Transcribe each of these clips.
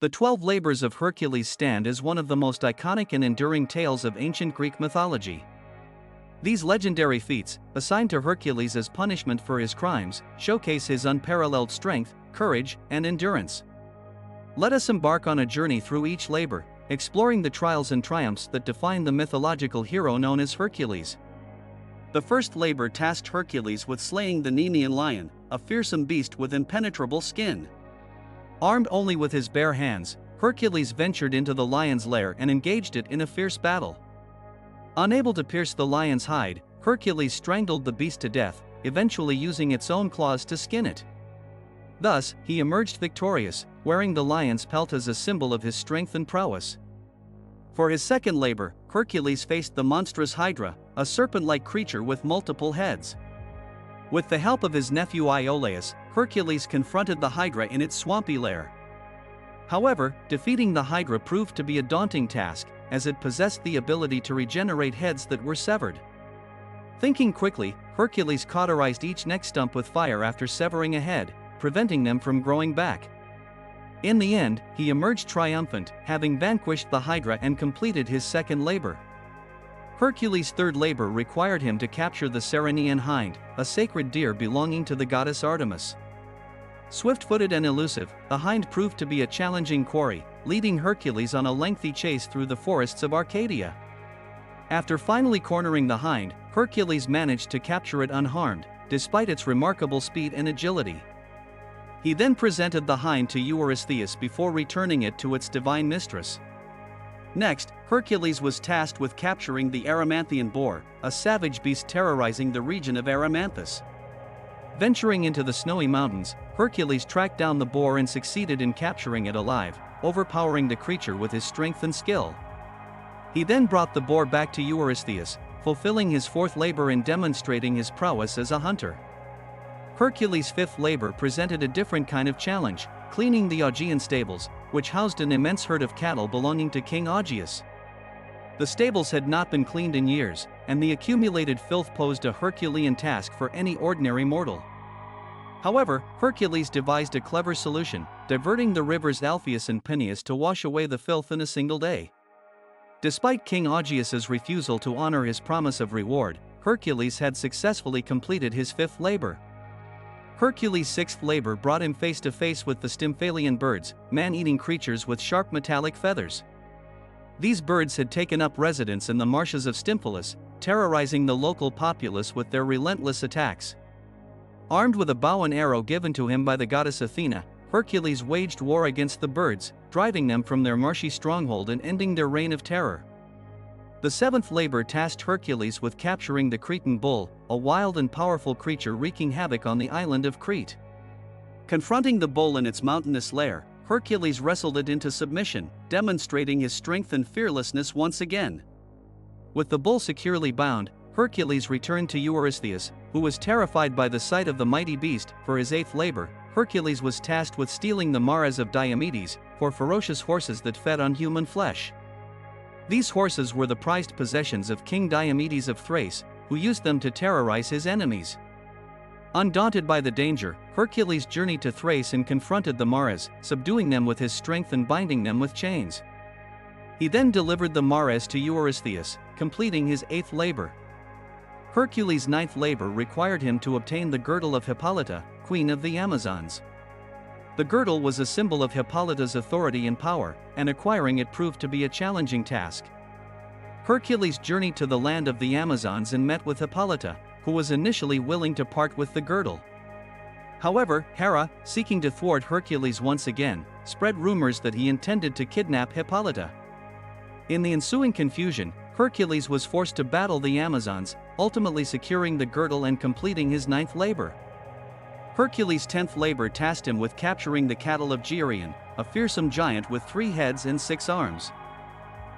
The 12 Labors of Hercules stand as one of the most iconic and enduring tales of ancient Greek mythology. These legendary feats, assigned to Hercules as punishment for his crimes, showcase his unparalleled strength, courage, and endurance. Let us embark on a journey through each labor, exploring the trials and triumphs that define the mythological hero known as Hercules. The first labor tasked Hercules with slaying the Nemean Lion, a fearsome beast with impenetrable skin. Armed only with his bare hands, Hercules ventured into the lion's lair and engaged it in a fierce battle. Unable to pierce the lion's hide, Hercules strangled the beast to death, eventually using its own claws to skin it. Thus, he emerged victorious, wearing the lion's pelt as a symbol of his strength and prowess. For his second labor, Hercules faced the monstrous Hydra, a serpent-like creature with multiple heads. With the help of his nephew Iolaus, Hercules confronted the Hydra in its swampy lair. However, defeating the Hydra proved to be a daunting task, as it possessed the ability to regenerate heads that were severed. Thinking quickly, Hercules cauterized each neck stump with fire after severing a head, preventing them from growing back. In the end, he emerged triumphant, having vanquished the Hydra and completed his second labor. Hercules' third labor required him to capture the Lernaean Hind, a sacred deer belonging to the goddess Artemis. Swift-footed and elusive, the hind proved to be a challenging quarry, leading Hercules on a lengthy chase through the forests of Arcadia. After finally cornering the hind, Hercules managed to capture it unharmed, despite its remarkable speed and agility. He then presented the hind to Eurystheus before returning it to its divine mistress. Next, Hercules was tasked with capturing the Erymanthian boar, a savage beast terrorizing the region of Erymanthus. Venturing into the snowy mountains, Hercules tracked down the boar and succeeded in capturing it alive, overpowering the creature with his strength and skill. He then brought the boar back to Eurystheus, fulfilling his fourth labor and demonstrating his prowess as a hunter. Hercules' fifth labor presented a different kind of challenge, cleaning the Augean stables, which housed an immense herd of cattle belonging to King Augeas. The stables had not been cleaned in years, and the accumulated filth posed a Herculean task for any ordinary mortal. However, Hercules devised a clever solution, diverting the rivers Alpheus and Peneus to wash away the filth in a single day. Despite King Augeas's refusal to honor his promise of reward, Hercules had successfully completed his fifth labor. Hercules' sixth labor brought him face to face with the Stymphalian birds, man-eating creatures with sharp metallic feathers. These birds had taken up residence in the marshes of Stymphalis, terrorizing the local populace with their relentless attacks. Armed with a bow and arrow given to him by the goddess Athena, Hercules waged war against the birds, driving them from their marshy stronghold and ending their reign of terror. The seventh labor tasked Hercules with capturing the Cretan bull, a wild and powerful creature wreaking havoc on the island of Crete. Confronting the bull in its mountainous lair, Hercules wrestled it into submission, demonstrating his strength and fearlessness once again. With the bull securely bound, Hercules returned to Eurystheus, who was terrified by the sight of the mighty beast. For his eighth labor, Hercules was tasked with stealing the mares of Diomedes, for ferocious horses that fed on human flesh. These horses were the prized possessions of King Diomedes of Thrace, who used them to terrorize his enemies. Undaunted by the danger, Hercules journeyed to Thrace and confronted the mares, subduing them with his strength and binding them with chains. He then delivered the mares to Eurystheus, completing his eighth labor. Hercules' ninth labor required him to obtain the girdle of Hippolyta, queen of the Amazons. The girdle was a symbol of Hippolyta's authority and power, and acquiring it proved to be a challenging task. Hercules journeyed to the land of the Amazons and met with Hippolyta, who was initially willing to part with the girdle. However, Hera, seeking to thwart Hercules once again, spread rumors that he intended to kidnap Hippolyta. In the ensuing confusion, Hercules was forced to battle the Amazons, ultimately securing the girdle and completing his ninth labor. Hercules' 10th labor tasked him with capturing the cattle of Geryon, a fearsome giant with 3 heads and 6 arms.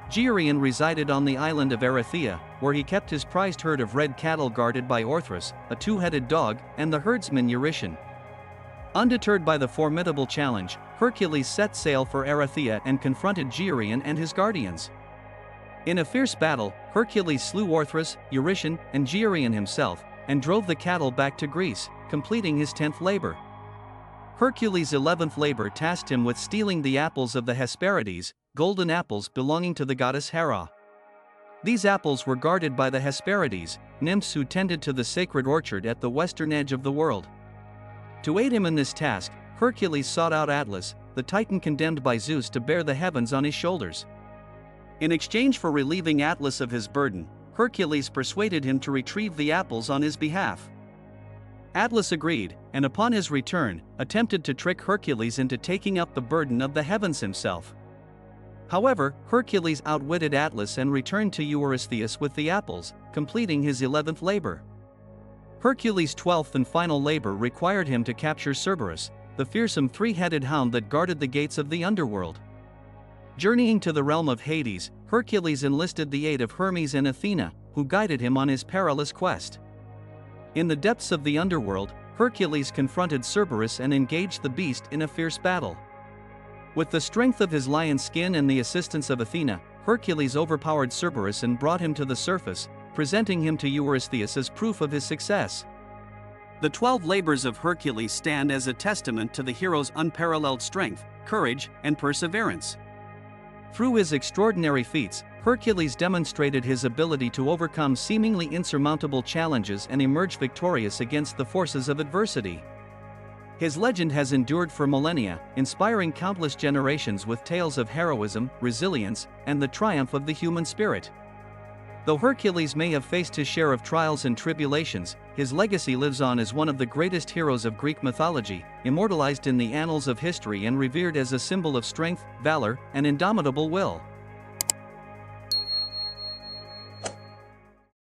Geryon resided on the island of Erythea, where he kept his prized herd of red cattle guarded by Orthrus, a 2-headed dog, and the herdsman Eurytion. Undeterred by the formidable challenge, Hercules set sail for Erythea and confronted Geryon and his guardians. In a fierce battle, Hercules slew Orthrus, Eurytion, and Geryon himself, and drove the cattle back to Greece, completing his 10th labor. Hercules' 11th labor tasked him with stealing the apples of the Hesperides, golden apples belonging to the goddess Hera. These apples were guarded by the Hesperides, nymphs who tended to the sacred orchard at the western edge of the world. To aid him in this task, Hercules sought out Atlas, the titan condemned by Zeus to bear the heavens on his shoulders. In exchange for relieving Atlas of his burden, Hercules persuaded him to retrieve the apples on his behalf. Atlas agreed, and upon his return, attempted to trick Hercules into taking up the burden of the heavens himself. However, Hercules outwitted Atlas and returned to Eurystheus with the apples, completing his 11th labor. Hercules' 12th and final labor required him to capture Cerberus, the fearsome three-headed hound that guarded the gates of the Underworld. Journeying to the realm of Hades, Hercules enlisted the aid of Hermes and Athena, who guided him on his perilous quest. In the depths of the Underworld, Hercules confronted Cerberus and engaged the beast in a fierce battle. With the strength of his lion skin and the assistance of Athena, Hercules overpowered Cerberus and brought him to the surface, presenting him to Eurystheus as proof of his success. The 12 labors of Hercules stand as a testament to the hero's unparalleled strength, courage, and perseverance. Through his extraordinary feats, Hercules demonstrated his ability to overcome seemingly insurmountable challenges and emerge victorious against the forces of adversity. His legend has endured for millennia, inspiring countless generations with tales of heroism, resilience, and the triumph of the human spirit. Though Hercules may have faced his share of trials and tribulations, his legacy lives on as one of the greatest heroes of Greek mythology, immortalized in the annals of history and revered as a symbol of strength, valor, and indomitable will.